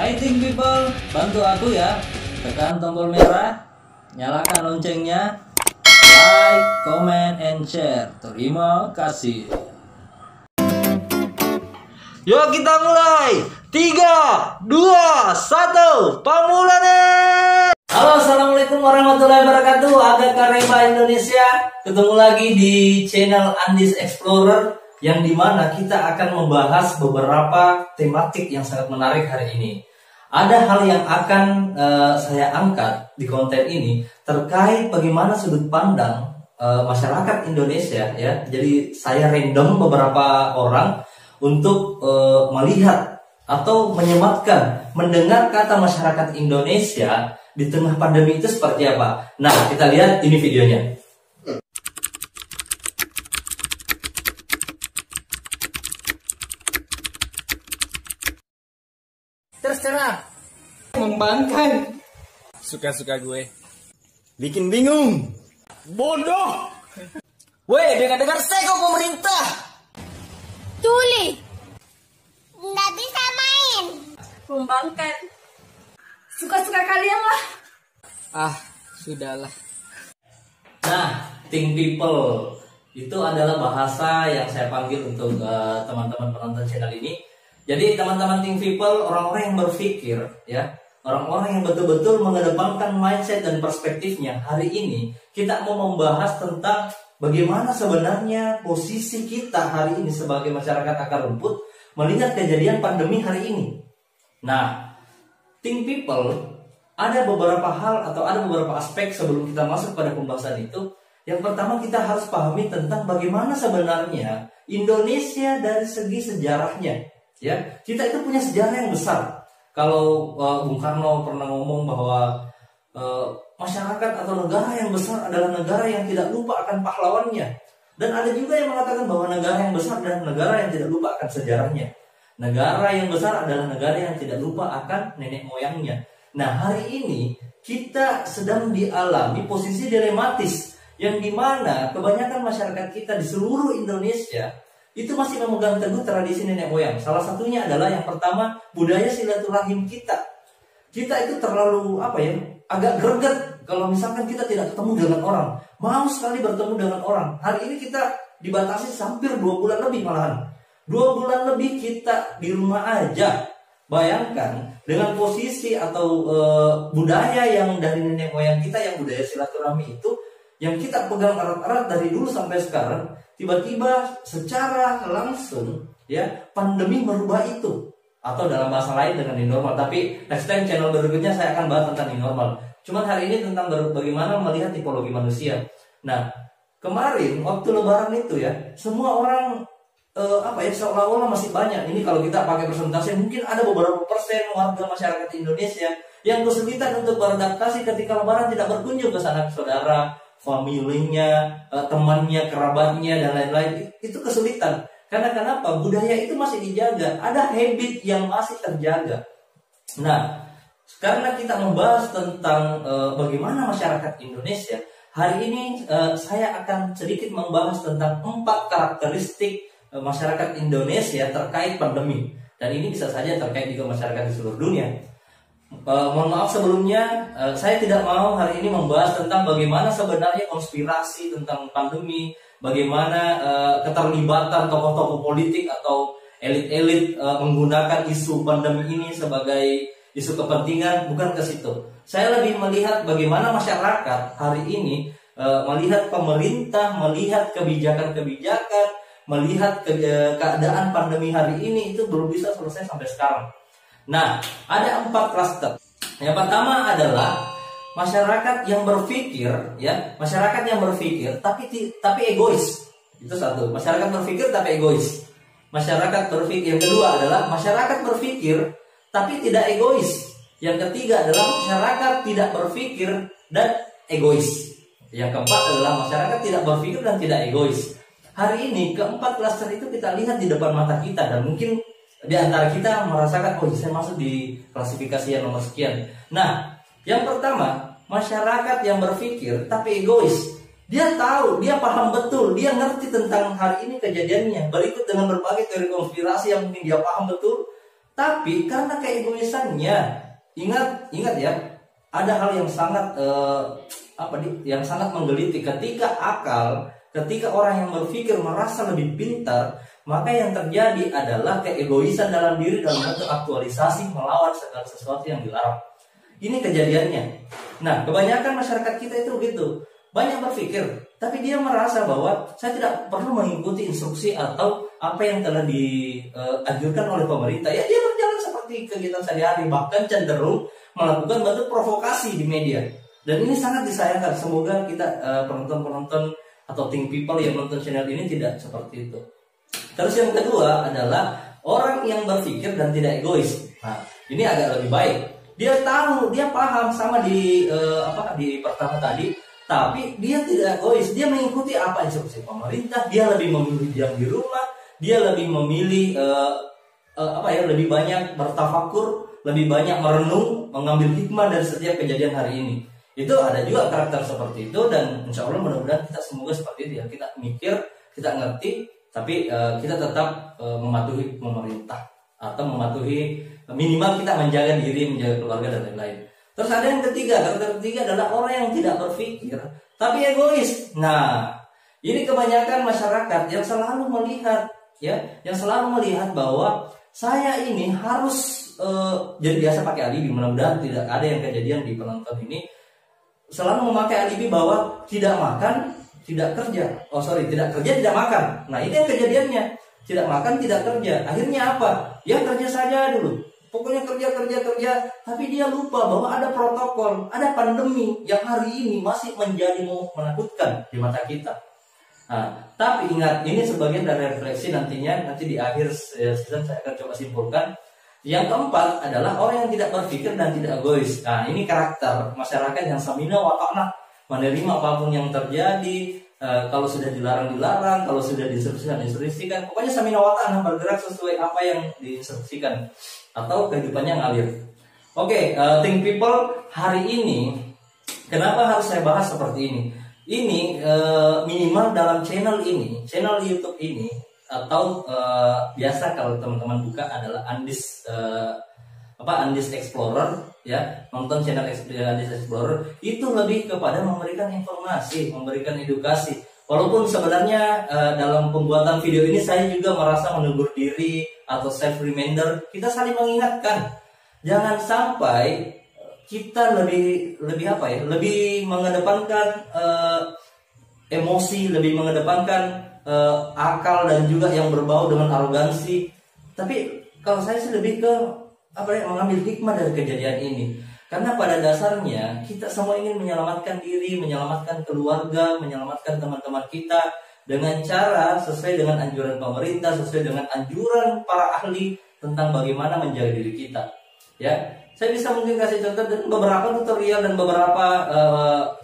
Fighting people, bantu aku ya. Tekan tombol merah, nyalakan loncengnya, like, comment, and share. Terima kasih. Yuk kita mulai. 3, 2, 1, pamulane. Halo, assalamualaikum warahmatullahi wabarakatuh. Aga Kareba Indonesia. Ketemu lagi di channel Andis Explorer, yang dimana kita akan membahas beberapa tematik yang sangat menarik hari ini. Ada hal yang akan saya angkat di konten ini terkait bagaimana sudut pandang masyarakat Indonesia ya. Jadi saya random beberapa orang untuk melihat atau menyematkan mendengar kata masyarakat Indonesia di tengah pandemi itu seperti apa. Nah, kita lihat ini videonya. Terserah. Membangkang. Suka-suka gue. Bikin bingung. Bodoh. Weh, dengar-dengar seko pemerintah. Tuli. Nggak bisa main. Membangkang. Suka-suka kalian lah. Ah, sudahlah. Nah, think people itu adalah bahasa yang saya panggil untuk teman-teman penonton channel ini. Jadi teman-teman think people, orang-orang yang berpikir ya, orang-orang yang betul-betul mengedepankan mindset dan perspektifnya. Hari ini kita mau membahas tentang bagaimana sebenarnya posisi kita hari ini sebagai masyarakat akar rumput melihat kejadian pandemi hari ini. Nah, think people, ada beberapa hal atau ada beberapa aspek sebelum kita masuk pada pembahasan itu. Yang pertama, kita harus pahami tentang bagaimana sebenarnya Indonesia dari segi sejarahnya. Ya, kita itu punya sejarah yang besar. Kalau Bung Karno pernah ngomong bahwa masyarakat atau negara yang besar adalah negara yang tidak lupa akan pahlawannya. Dan ada juga yang mengatakan bahwa negara yang besar adalah negara yang tidak lupa akan sejarahnya. Negara yang besar adalah negara yang tidak lupa akan nenek moyangnya. Nah, hari ini kita sedang dialami posisi dilematis yang dimana kebanyakan masyarakat kita di seluruh Indonesia itu masih memegang teguh tradisi nenek moyang. Salah satunya adalah yang pertama, budaya silaturahim kita. Kita itu terlalu agak greget kalau misalkan kita tidak ketemu dengan orang. Mau sekali bertemu dengan orang. Hari ini kita dibatasi hampir 2 bulan lebih malahan. 2 bulan lebih kita di rumah aja. Bayangkan dengan posisi atau budaya yang dari nenek moyang kita, yang budaya silaturahmi itu, yang kita pegang erat-erat dari dulu sampai sekarang. Tiba-tiba secara langsung ya pandemi merubah itu, atau dalam bahasa lain dengan new normal. Tapi next time channel berikutnya saya akan bahas tentang new normal. Cuman hari ini tentang bagaimana melihat tipologi manusia. Nah, kemarin waktu lebaran itu ya, semua orang seolah-olah masih banyak. Ini kalau kita pakai persentase, mungkin ada beberapa persen warga masyarakat Indonesia yang kesulitan untuk beradaptasi ketika lebaran, tidak berkunjung ke sanak saudara, familinya, temannya, kerabatnya, dan lain-lain. Itu kesulitan. Karena kenapa? Budaya itu masih dijaga. Ada habit yang masih terjaga. Nah, karena kita membahas tentang bagaimana masyarakat Indonesia, hari ini saya akan sedikit membahas tentang 4 karakteristik masyarakat Indonesia terkait pandemi. Dan ini bisa saja terkait juga masyarakat di seluruh dunia. Mohon maaf sebelumnya, saya tidak mau hari ini membahas tentang bagaimana sebenarnya konspirasi tentang pandemi, bagaimana keterlibatan tokoh-tokoh politik atau elit-elit menggunakan isu pandemi ini sebagai isu kepentingan, bukan ke situ. Saya lebih melihat bagaimana masyarakat hari ini melihat pemerintah, melihat kebijakan-kebijakan, melihat keadaan pandemi hari ini itu belum bisa selesai sampai sekarang. Nah, ada 4 klaster. Yang pertama adalah masyarakat yang berpikir, ya, masyarakat yang berpikir tapi egois. Itu satu. Masyarakat berpikir tapi egois. Masyarakat berpikir. Yang kedua adalah masyarakat berpikir tapi tidak egois. Yang ketiga adalah masyarakat tidak berpikir dan egois. Yang keempat adalah masyarakat tidak berpikir dan tidak egois. Hari ini keempat klaster itu kita lihat di depan mata kita, dan mungkin di antara kita merasakan, oh saya masuk di klasifikasi yang nomor sekian. Nah, yang pertama, masyarakat yang berpikir tapi egois. Dia tahu, dia paham betul, dia ngerti tentang hari ini kejadiannya. Berikut dengan berbagai teori konspirasi yang mungkin dia paham betul, Tapi karena keegoisannya, ingat ya, ada hal yang sangat yang sangat menggelitik ketika orang yang berpikir merasa lebih pintar, maka yang terjadi adalah keegoisan dalam diri dalam bentuk aktualisasi melawan segala sesuatu yang dilarang. Ini kejadiannya. Nah, kebanyakan masyarakat kita itu begitu. Banyak berpikir, tapi dia merasa bahwa saya tidak perlu mengikuti instruksi atau apa yang telah dianjurkan oleh pemerintah. Ya, dia berjalan seperti kegiatan sehari-hari, bahkan cenderung melakukan bentuk provokasi di media. Dan ini sangat disayangkan. Semoga kita penonton-penonton atau think people yang nonton channel ini tidak seperti itu. Terus yang kedua adalah orang yang berpikir dan tidak egois. Nah, ini agak lebih baik. Dia tahu, dia paham sama di pertama tadi, tapi dia tidak egois. Dia mengikuti apa instruksi pemerintah. Dia lebih memilih diam di rumah. Dia lebih memilih lebih banyak bertafakur, lebih banyak merenung, mengambil hikmah dari setiap kejadian hari ini. Itu ada juga karakter seperti itu, dan insya Allah mudah-mudahan kita semoga seperti itu ya. Kita mikir, kita ngerti, tapi kita tetap mematuhi pemerintah atau mematuhi, minimal kita menjaga diri, menjaga keluarga dan lain-lain. Terus ada yang ketiga, karakter ketiga adalah orang yang tidak berpikir tapi egois. Nah, ini kebanyakan masyarakat yang selalu melihat bahwa saya ini harus jadi biasa pakai alibi. Mudah-mudahan tidak ada yang kejadian di penonton ini selalu memakai alibi bahwa tidak makan, tidak kerja. Tidak kerja, tidak makan. Nah, ini yang kejadiannya. Tidak makan, tidak kerja. Akhirnya apa? Ya kerja saja dulu. Pokoknya kerja, tapi dia lupa bahwa ada protokol, ada pandemi yang hari ini masih menjadi menakutkan di mata kita. Nah, tapi ingat, ini sebagian dari refleksi nanti di akhir season saya akan coba simpulkan. Yang keempat adalah orang yang tidak berpikir dan tidak egois. Nah, ini karakter masyarakat yang samina wa ta'na, menerima apapun yang terjadi. Kalau sudah dilarang, kalau sudah diinstruksikan, pokoknya samina wa ta'na, bergerak sesuai apa yang diinstruksikan atau kehidupannya ngalir. Oke, think people hari ini kenapa harus saya bahas seperti ini? Ini minimal dalam channel YouTube ini, atau biasa kalau teman-teman buka adalah Andis Explorer ya, nonton channel Andis Explorer itu lebih kepada memberikan informasi, memberikan edukasi. Walaupun sebenarnya dalam pembuatan video ini saya juga merasa menegur diri atau self reminder, kita saling mengingatkan jangan sampai kita lebih mengedepankan emosi, lebih mengedepankan akal dan juga yang berbau dengan arogansi. Tapi kalau saya sih lebih ke mengambil hikmah dari kejadian ini. Karena pada dasarnya kita semua ingin menyelamatkan diri, menyelamatkan keluarga, menyelamatkan teman-teman kita dengan cara sesuai dengan anjuran pemerintah, sesuai dengan anjuran para ahli tentang bagaimana menjaga diri kita. Ya, saya bisa mungkin kasih contoh dan beberapa tutorial dan beberapa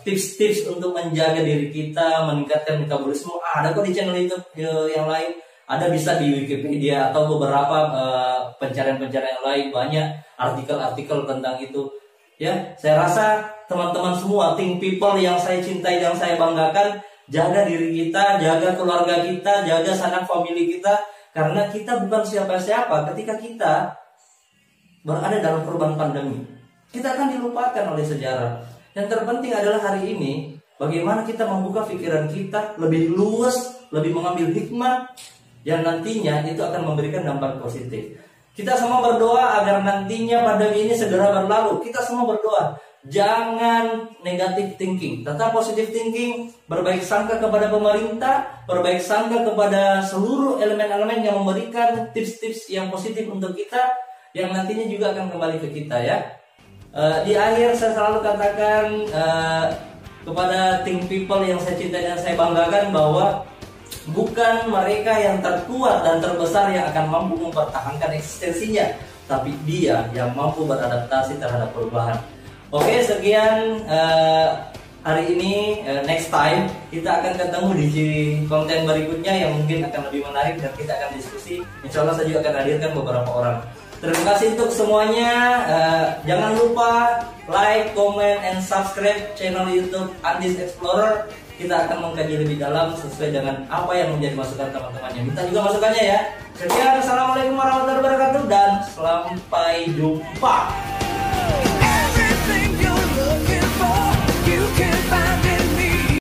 tips-tips untuk menjaga diri kita, meningkatkan metabolisme. Ada kok di channel YouTube yang lain, ada bisa di Wikipedia atau beberapa pencarian-pencarian yang lain, banyak artikel-artikel tentang itu. Ya, saya rasa teman-teman semua, think people yang saya cintai dan saya banggakan, jaga diri kita, jaga keluarga kita, jaga sanak famili kita, karena kita bukan siapa-siapa ketika kita berada dalam korban pandemi. Kita akan dilupakan oleh sejarah. Yang terpenting adalah hari ini bagaimana kita membuka pikiran kita lebih luas, lebih mengambil hikmah yang nantinya itu akan memberikan dampak positif. Kita semua berdoa agar nantinya pandemi ini segera berlalu. Kita semua berdoa, jangan negatif thinking, tetap positive thinking, berbaik sangka kepada pemerintah, berbaik sangka kepada seluruh elemen-elemen yang memberikan tips-tips yang positif untuk kita, yang nantinya juga akan kembali ke kita ya. Di akhir saya selalu katakan kepada think people yang saya cintai dan saya banggakan bahwa bukan mereka yang terkuat dan terbesar yang akan mampu mempertahankan eksistensinya, tapi dia yang mampu beradaptasi terhadap perubahan. Oke, sekian hari ini. Next time kita akan ketemu di konten berikutnya yang mungkin akan lebih menarik dan kita akan diskusi. Insya Allah saya juga akan hadirkan beberapa orang. Terima kasih untuk semuanya. Jangan lupa like, comment, and subscribe channel YouTube Andis Explorer. kita akan mengkaji lebih dalam sesuai dengan apa yang menjadi masukan teman-temannya. Minta juga masukannya ya. Sekian, assalamualaikum warahmatullahi wabarakatuh dan sampai jumpa.